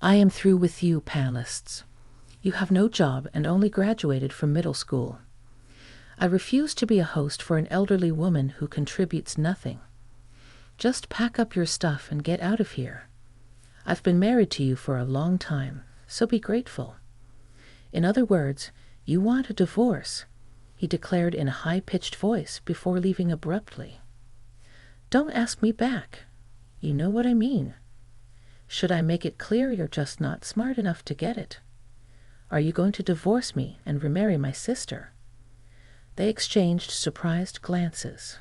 I am through with you, panelists. You have no job and only graduated from middle school. I refuse to be a host for an elderly woman who contributes nothing. Just pack up your stuff and get out of here. I've been married to you for a long time, so be grateful. In other words, you want a divorce, he declared in a high-pitched voice before leaving abruptly. Don't ask me back. You know what I mean. Should I make it clear you're just not smart enough to get it? Are you going to divorce me and remarry my sister? They exchanged surprised glances.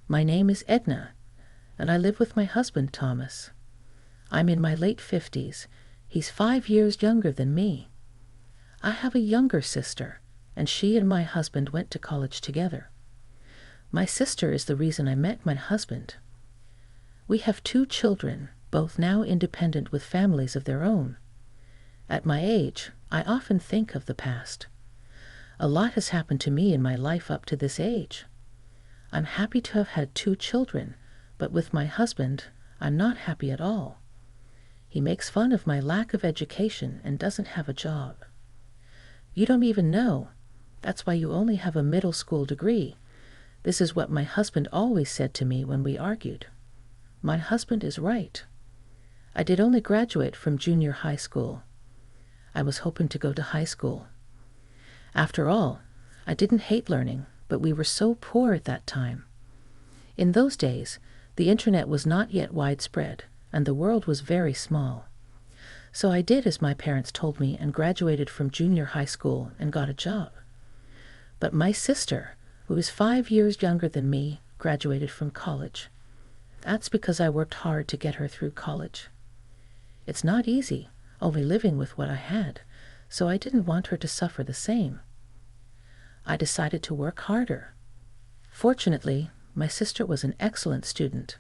My name is Edna, and I live with my husband, Thomas. I'm in my late 50s. He's 5 years younger than me. I have a younger sister, and she and my husband went to college together. My sister is the reason I met my husband. We have 2 children, both now independent with families of their own. At my age, I often think of the past. A lot has happened to me in my life up to this age. I'm happy to have had 2 children, but with my husband, I'm not happy at all. He makes fun of my lack of education and doesn't have a job. You don't even know. That's why you only have a middle school degree. This is what my husband always said to me when we argued. My husband is right. I did only graduate from junior high school. I was hoping to go to high school. After all, I didn't hate learning, but we were so poor at that time. In those days, the internet was not yet widespread, and the world was very small. So I did as my parents told me and graduated from junior high school and got a job. But my sister, who is 5 years younger than me, graduated from college. That's because I worked hard to get her through college. It's not easy, only living with what I had, so I didn't want her to suffer the same. I decided to work harder. Fortunately, my sister was an excellent student.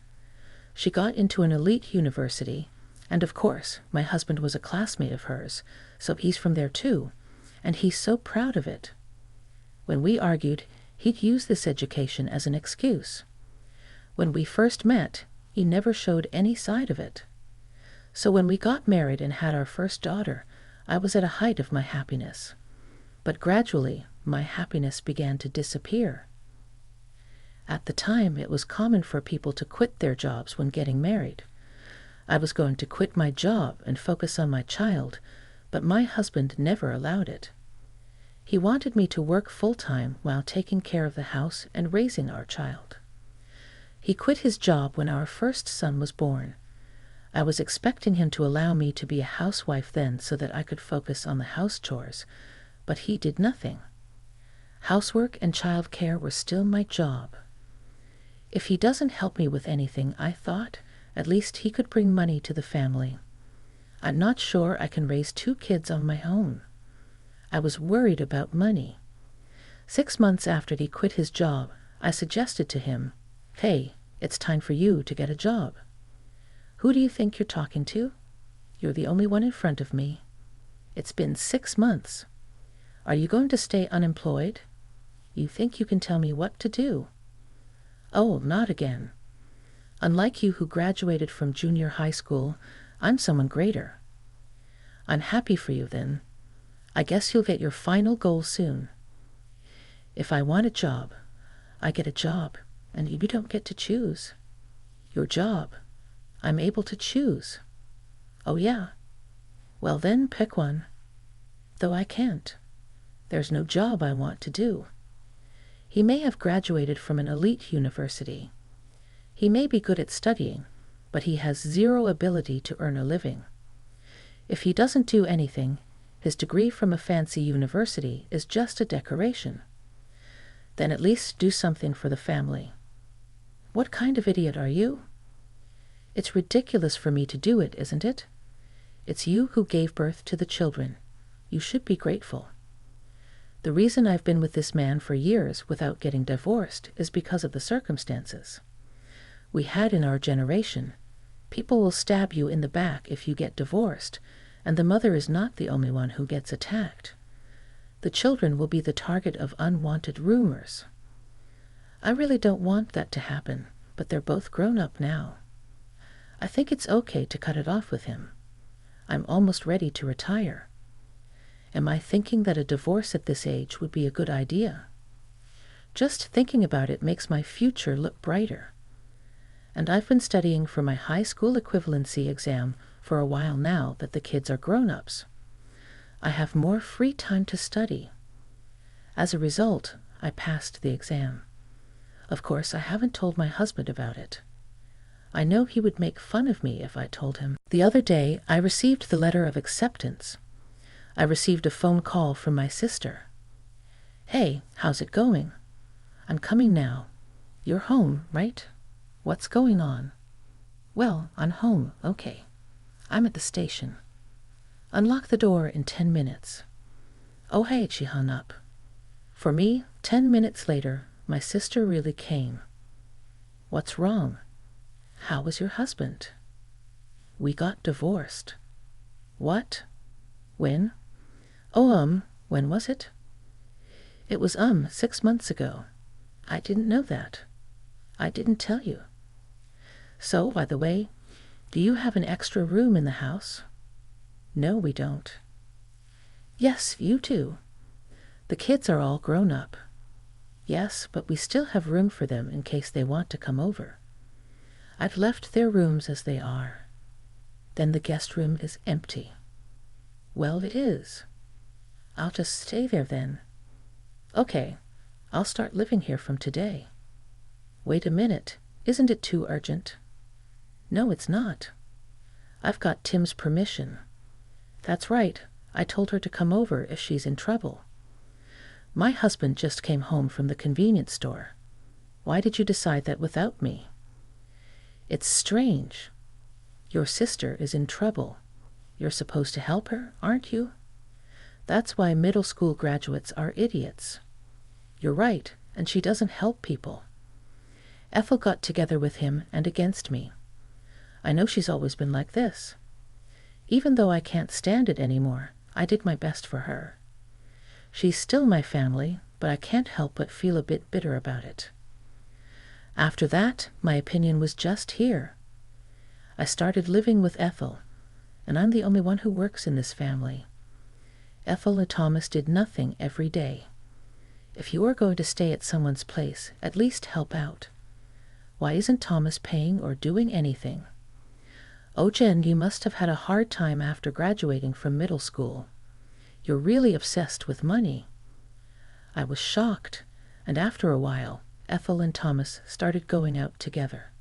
She got into an elite university, and of course, my husband was a classmate of hers, so he's from there too, and he's so proud of it. When we argued, he'd use this education as an excuse. When we first met, he never showed any side of it. So when we got married and had our first daughter, I was at a height of my happiness. But gradually, my happiness began to disappear. At the time, it was common for people to quit their jobs when getting married. I was going to quit my job and focus on my child, but my husband never allowed it. He wanted me to work full-time while taking care of the house and raising our child. He quit his job when our first son was born. I was expecting him to allow me to be a housewife then so that I could focus on the house chores, but he did nothing. Housework and child care were still my job. If he doesn't help me with anything, I thought, at least he could bring money to the family. I'm not sure I can raise 2 kids on my own. I was worried about money. 6 months after he quit his job, I suggested to him, "Hey, it's time for you to get a job." "Who do you think you're talking to? You're the only one in front of me. It's been 6 months. Are you going to stay unemployed? You think you can tell me what to do?" "Oh, not again. Unlike you who graduated from junior high school, I'm someone greater." "I'm happy for you then. I guess you'll get your final goal soon." "If I want a job, I get a job, and you don't get to choose." "Your job. I'm able to choose." "Oh, yeah. Well, then pick one." "Though I can't. There's no job I want to do." He may have graduated from an elite university. He may be good at studying, but he has 0 ability to earn a living. If he doesn't do anything, his degree from a fancy university is just a decoration. Then at least do something for the family. What kind of idiot are you? It's ridiculous for me to do it, isn't it? It's you who gave birth to the children. You should be grateful. The reason I've been with this man for years without getting divorced is because of the circumstances. We had in our generation, people will stab you in the back if you get divorced, and the mother is not the only one who gets attacked. The children will be the target of unwanted rumors. I really don't want that to happen, but they're both grown up now. I think it's okay to cut it off with him. I'm almost ready to retire. Am I thinking that a divorce at this age would be a good idea? Just thinking about it makes my future look brighter. And I've been studying for my high school equivalency exam for a while now that the kids are grown-ups. I have more free time to study. As a result, I passed the exam. Of course, I haven't told my husband about it. I know he would make fun of me if I told him. The other day, I received the letter of acceptance. I received a phone call from my sister. "Hey, how's it going? I'm coming now. You're home, right? What's going on?" "Well, I'm home, okay. I'm at the station. Unlock the door in 10 minutes. Oh, hey, she hung up. For me, 10 minutes later, my sister really came. What's wrong? How was your husband? We got divorced. What? When? Oh, when was it? It was, 6 months ago. I didn't know that. I didn't tell you. So, by the way, do you have an extra room in the house? No, we don't. Yes, you too. The kids are all grown up. Yes, but we still have room for them in case they want to come over. I've left their rooms as they are. Then the guest room is empty. Well, it is. I'll just stay there then. Okay, I'll start living here from today. Wait a minute, isn't it too urgent? No, it's not. I've got Tim's permission. That's right, I told her to come over if she's in trouble. My husband just came home from the convenience store. Why did you decide that without me? It's strange. Your sister is in trouble. You're supposed to help her, aren't you? That's why middle school graduates are idiots. You're right, and she doesn't help people. Ethel got together with him and against me. I know she's always been like this. Even though I can't stand it anymore, I did my best for her. She's still my family, but I can't help but feel a bit bitter about it. After that, my opinion was just here. I started living with Ethel, and I'm the only one who works in this family. Ethel and Thomas did nothing every day. If you are going to stay at someone's place, at least help out. Why isn't Thomas paying or doing anything? Oh, Jen, you must have had a hard time after graduating from middle school. You're really obsessed with money. I was shocked, and after a while, Ethel and Thomas started going out together.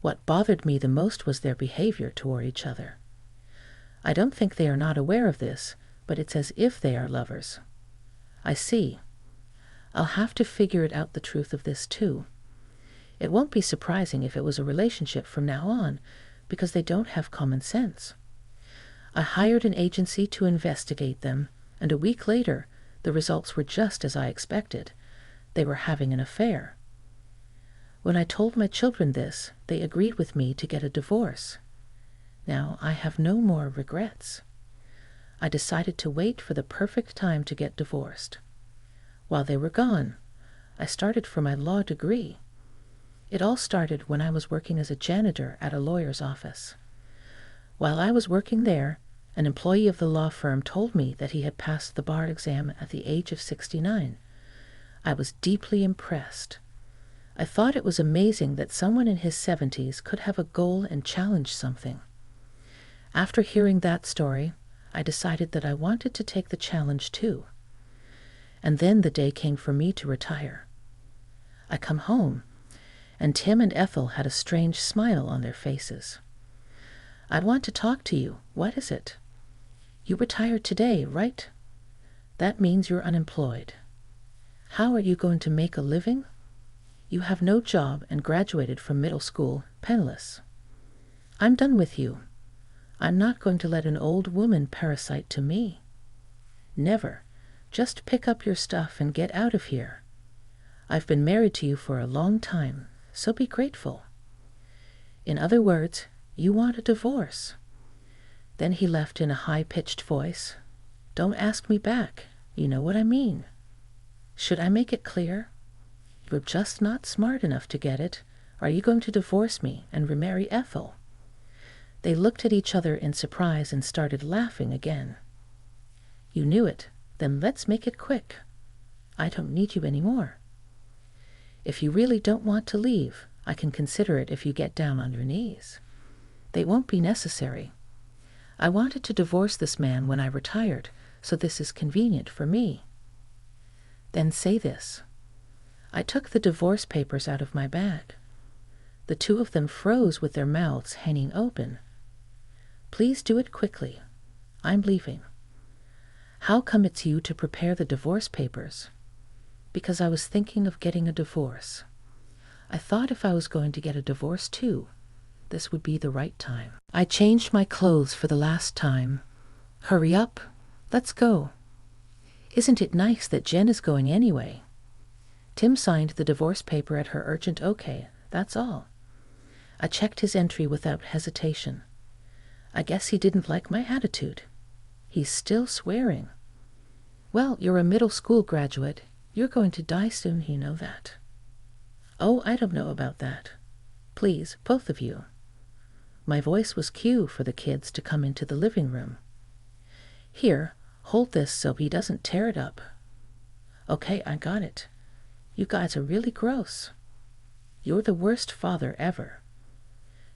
What bothered me the most was their behavior toward each other. I don't think they are not aware of this, but it's as if they are lovers. I see. I'll have to figure it out the truth of this too. It won't be surprising if it was a relationship from now on, because they don't have common sense. I hired an agency to investigate them, and a week later, the results were just as I expected. They were having an affair. When I told my children this, they agreed with me to get a divorce. Now I have no more regrets. I decided to wait for the perfect time to get divorced. While they were gone, I started for my law degree. It all started when I was working as a janitor at a lawyer's office. While I was working there, an employee of the law firm told me that he had passed the bar exam at the age of 69. I was deeply impressed. I thought it was amazing that someone in his 70s could have a goal and challenge something. After hearing that story, I decided that I wanted to take the challenge too. And then the day came for me to retire. I come home, and Tim and Ethel had a strange smile on their faces. "I want to talk to you. What is it? You retired today, right? That means you're unemployed. How are you going to make a living? You have no job and graduated from middle school, penniless. I'm done with you. I'm not going to let an old woman parasite to me. Never. Just pick up your stuff and get out of here. I've been married to you for a long time, so be grateful. In other words, you want a divorce." Then he left in a high-pitched voice, "Don't ask me back. You know what I mean. Should I make it clear? You're just not smart enough to get it. Are you going to divorce me and remarry Ethel?" They looked at each other in surprise and started laughing again. You knew it. Then let's make it quick. I don't need you anymore. If you really don't want to leave, I can consider it if you get down on your knees. They won't be necessary. I wanted to divorce this man when I retired, so this is convenient for me. Then say this. I took the divorce papers out of my bag. The two of them froze with their mouths hanging open. Please do it quickly. I'm leaving. How come it's you to prepare the divorce papers? Because I was thinking of getting a divorce. I thought if I was going to get a divorce too, this would be the right time. I changed my clothes for the last time. Hurry up. Let's go. Isn't it nice that Jen is going anyway? Tim signed the divorce paper at her urgent okay, that's all. I checked his entry without hesitation. I guess he didn't like my attitude. He's still swearing. Well, you're a middle school graduate. You're going to die soon, you know that. Oh, I don't know about that. Please, both of you. My voice was cue for the kids to come into the living room. Here, hold this so he doesn't tear it up. Okay, I got it. You guys are really gross. You're the worst father ever.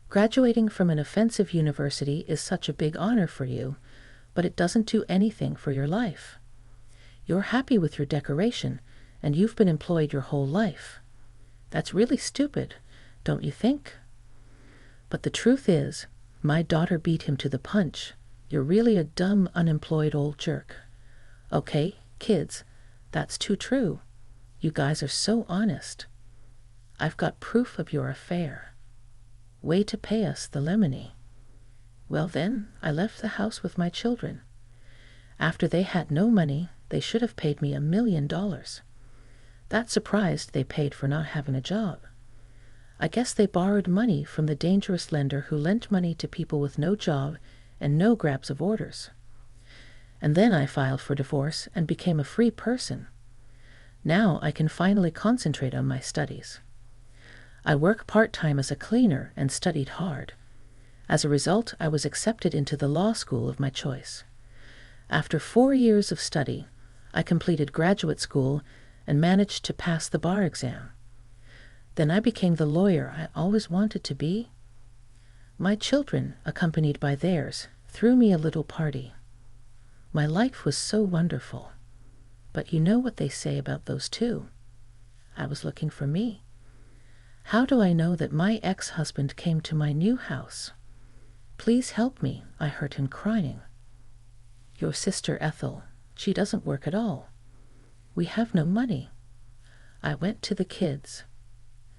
Graduating from an offensive university is such a big honor for you, but it doesn't do anything for your life. You're happy with your decoration, and you've been employed your whole life. That's really stupid, don't you think? But the truth is, my daughter beat him to the punch. You're really a dumb, unemployed old jerk. Okay, kids, that's too true. You guys are so honest. I've got proof of your affair. Way to pay us the lemony. Well then, I left the house with my children. After they had no money, they should have paid me $1 million. That surprised they paid for not having a job. I guess they borrowed money from the dangerous lender who lent money to people with no job and no grabs of orders. And then I filed for divorce and became a free person. Now I can finally concentrate on my studies. I work part-time as a cleaner and studied hard. As a result, I was accepted into the law school of my choice. After 4 years of study, I completed graduate school and managed to pass the bar exam. Then I became the lawyer I always wanted to be. My children, accompanied by theirs, threw me a little party. My life was so wonderful. But you know what they say about those two. I was looking for me. How do I know that my ex-husband came to my new house? Please help me, I heard him crying. Your sister Ethel, she doesn't work at all. We have no money. I went to the kids.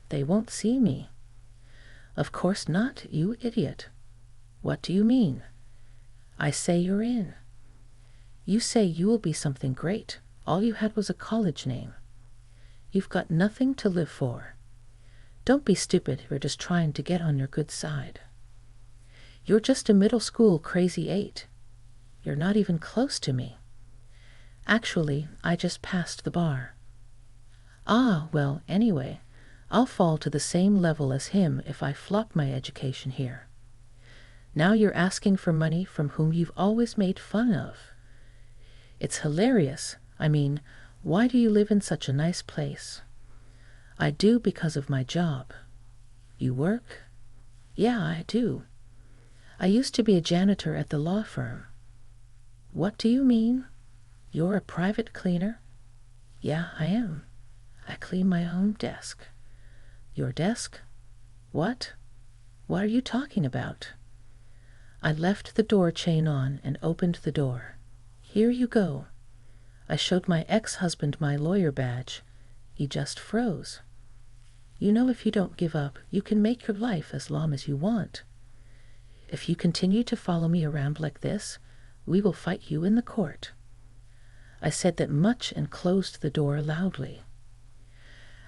They won't see me. Of course not, you idiot. What do you mean? I say you're in. You say you will be something great. All you had was a college name. You've got nothing to live for. Don't be stupid, you're just trying to get on your good side. You're just a middle school crazy 8. You're not even close to me. Actually, I just passed the bar. Ah, well, anyway, I'll fall to the same level as him if I flop my education here. Now you're asking for money from whom you've always made fun of. It's hilarious. I mean, why do you live in such a nice place? I do because of my job. You work? Yeah, I do. I used to be a janitor at the law firm. What do you mean? You're a private cleaner? Yeah, I am. I clean my own desk. Your desk? What? What are you talking about? I left the door chain on and opened the door. Here you go. I showed my ex-husband my lawyer badge. He just froze. You know, if you don't give up, you can make your life as long as you want. If you continue to follow me around like this, we will fight you in the court. I said that much and closed the door loudly.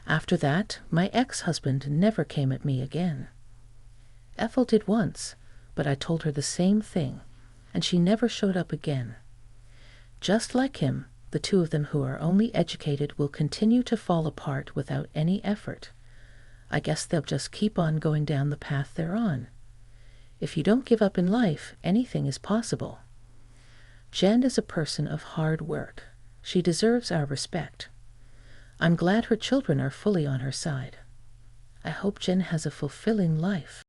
After that, my ex-husband never came at me again. Ethel did once, but I told her the same thing, and she never showed up again. Just like him, the two of them who are only educated will continue to fall apart without any effort. I guess they'll just keep on going down the path they're on. If you don't give up in life, anything is possible. Jen is a person of hard work. She deserves our respect. I'm glad her children are fully on her side. I hope Jen has a fulfilling life.